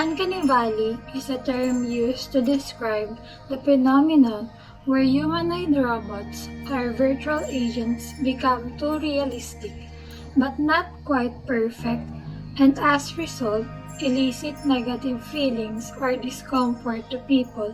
Uncanny Valley is a term used to describe the phenomenon where humanoid robots or virtual agents become too realistic but not quite perfect, and as a result elicit negative feelings or discomfort to people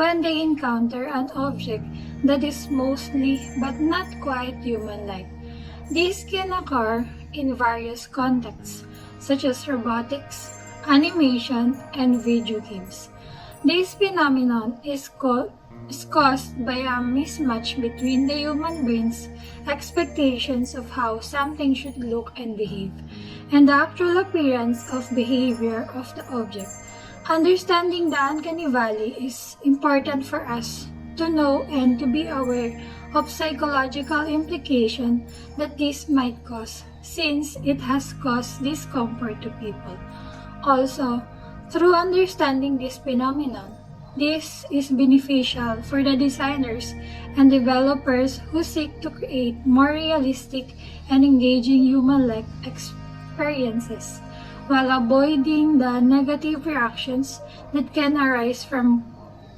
when they encounter an object that is mostly but not quite human-like. These can occur in various contexts, such as robotics, animation, and video games. This phenomenon is caused by a mismatch between the human brain's expectations of how something should look and behave, and the actual appearance of behavior of the object. Understanding the uncanny valley is important for us to know and to be aware of psychological implication that this might cause, since it has caused discomfort to people. Also, through understanding this phenomenon, this is beneficial for the designers and developers who seek to create more realistic and engaging human-like experiences, while avoiding the negative reactions that can arise from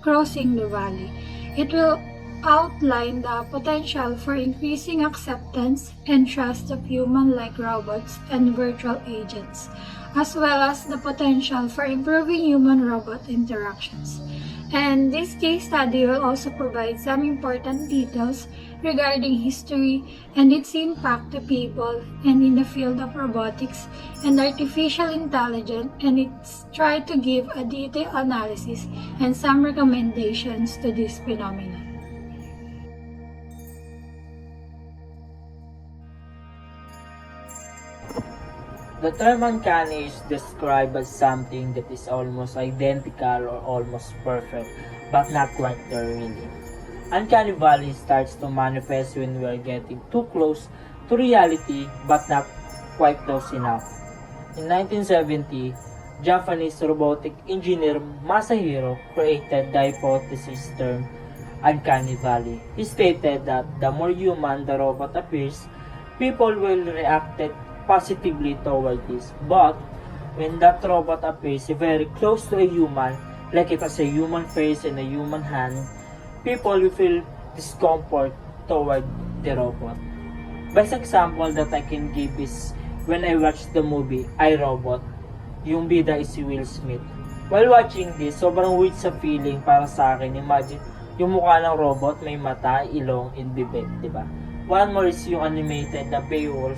crossing the valley. It will outline the potential for increasing acceptance and trust of human-like robots and virtual agents, as well as the potential for improving human-robot interactions. And this case study will also provide some important details regarding history and its impact to people and in the field of robotics and artificial intelligence, and it's try to give a detailed analysis and some recommendations to this phenomenon. The term uncanny is described as something that is almost identical or almost perfect, but not quite there really. Uncanny Valley starts to manifest when we are getting too close to reality but not quite close enough. In 1970, Japanese robotic engineer Masahiro created the hypothesis term Uncanny Valley. He stated that the more human the robot appears, people will react positively toward this. But when that robot appears very close to a human, like it has a human face and a human hand, people will feel discomfort toward the robot. Best example that I can give is when I watched the movie I, Robot. Yung bida is si Will Smith. While watching this, sobrang weird sa feeling para sa akin. Imagine, yung mukha ng robot, may mata, ilong, and bibig, diba? One more is yung animated na Beowulf.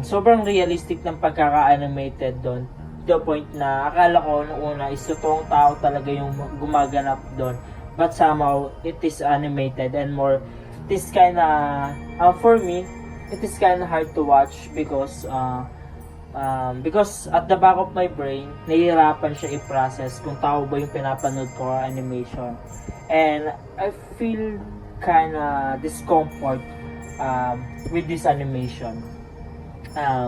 Sobrang realistic ng pagkaka-animated doon. To the point na akala ko noong una is totoong tao talaga yung gumaganap doon. But somehow, it is animated and more, it is kinda, for me, it is kinda hard to watch because at the back of my brain, nahihirapan siya i-process kung tao ba yung pinapanood ko or animation. And I feel kinda discomfort with this animation.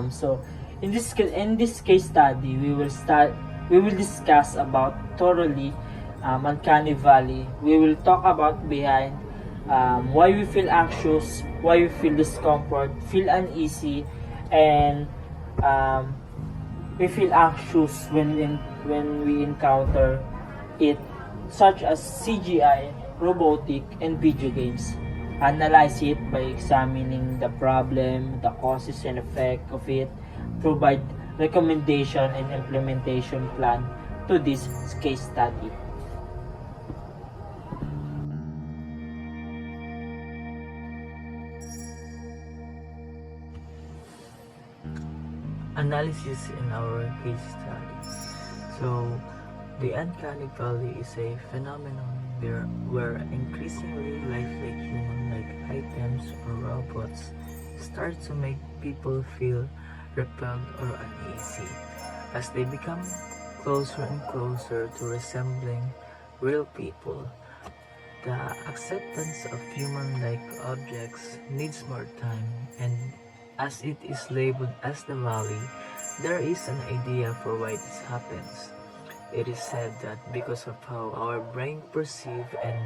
So in this case study, we will discuss about thoroughly Uncanny Valley. We will talk about behind why we feel anxious, why we feel discomfort, feel uneasy, and we feel anxious when we encounter it, such as CGI, robotic, and video games. Analyze it by examining the problem, the causes and effect of it, provide recommendation and implementation plan to this case study. Analysis in our case study. So, the Uncanny Valley is a phenomenon where increasingly lifelike human-like items or robots start to make people feel repelled or uneasy as they become closer and closer to resembling real people. The acceptance of human-like objects needs more time, and as it is labeled as the valley, there is an idea for why this happens. It is said that because of how our brain perceive and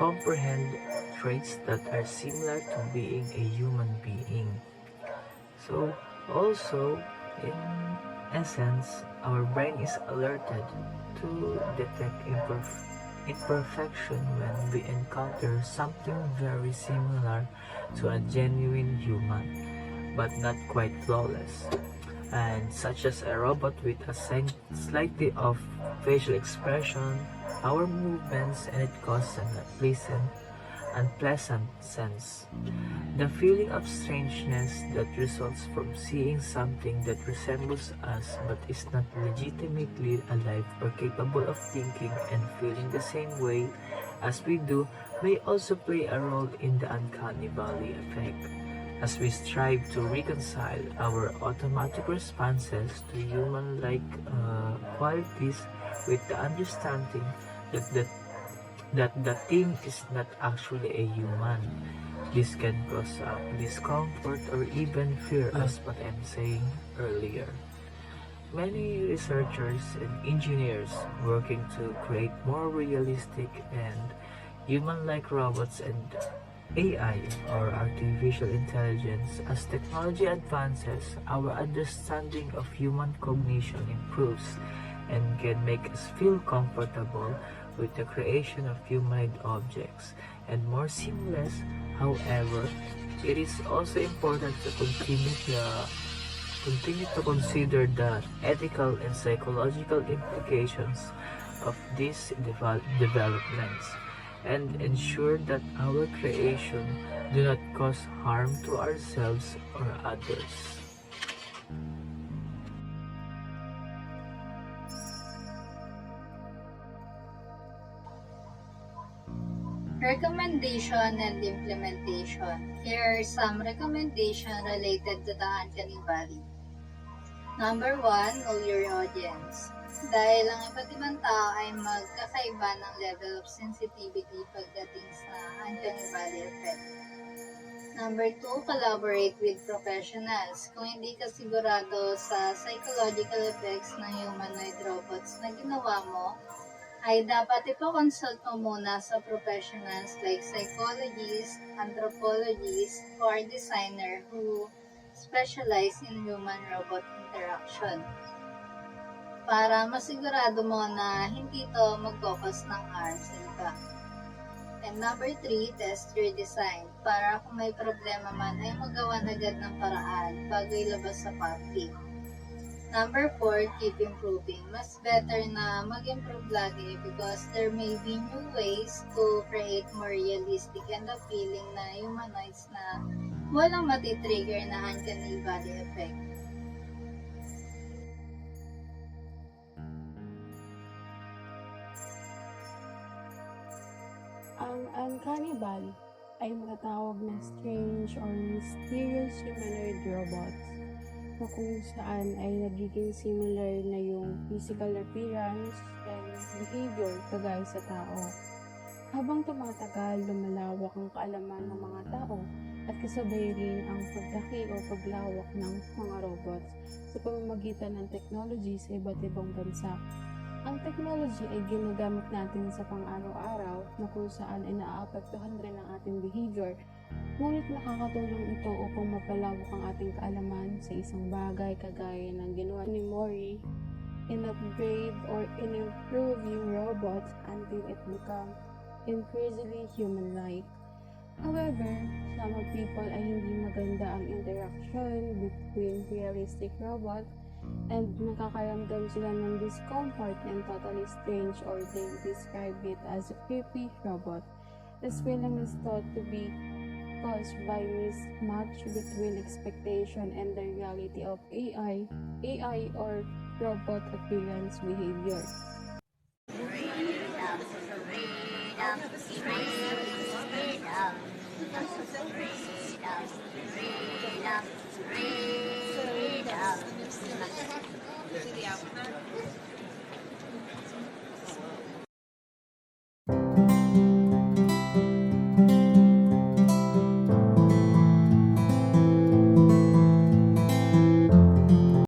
comprehend traits that are similar to being a human being. So also, in essence, our brain is alerted to detect imperfection when we encounter something very similar to a genuine human, but not quite flawless, and such as a robot with a slightly off facial expression, our movements, and it causes an unpleasant sense. The feeling of strangeness that results from seeing something that resembles us but is not legitimately alive or capable of thinking and feeling the same way as we do may also play a role in the uncanny valley effect, as we strive to reconcile our automatic responses to human-like qualities with the understanding that the thing is not actually a human. This can cause discomfort or even fear, as what I'm saying earlier. Many researchers and engineers working to create more realistic and human-like robots and AI, or artificial intelligence. As technology advances, our understanding of human cognition improves and can make us feel comfortable with the creation of humanoid objects and more seamless. However, it is also important to continue to consider the ethical and psychological implications of these developments and ensure that our creation do not cause harm to ourselves or others. Recommendation and implementation. Here are some recommendations related to the Uncanny Valley. Number 1, know your audience. Dahil ang iba't ibang tao ay magkakaiba ng level of sensitivity pagdating sa Uncanny Valley effect. Number 2, collaborate with professionals. Kung hindi ka sigurado sa psychological effects ng humanoid robots na ginawa mo, ay dapat ipakonsult mo muna sa professionals like psychologists, anthropologists, or designer who specialize in human-robot interaction para masigurado mo na hindi ito magkakos ng harm sa iba. And number 3, test your design para kung may problema man ay magawan agad ng paraan bago ilabas sa public. Number 4, keep improving. Mas better na mag-improve lagi because there may be new ways to create more realistic and appealing na humanoids na walang matitrigger na uncanny valley effect. Ang Uncanny Valley ay matatawag na strange or mysterious humanoid robots na kung saan ay nagiging similar na yung physical appearance and behavior kagaya sa tao. Habang tumatagal, lumalawak ang kaalaman ng mga tao at kasabay rin ang paglaki o paglawak ng mga robots sa pamamagitan ng technology sa iba't ibang bansa. Ang technology ay ginagamit natin sa pang-araw-araw na kung saan ay naaapektuhan rin ang ating behavior. Ngunit nakakatulong ito upang mapalawak ang ating kaalaman sa isang bagay kagaya ng ginawa ni Mori in-upgrade or in-improve yung robots until it become increasingly human-like. However, some people ay hindi maganda ang interaction between realistic robots and nakakaramdam sila ng discomfort and totally strange, or they describe it as a creepy robot. This feeling is thought to be caused by mismatch between expectation and the reality of AI or robot appearance behavior.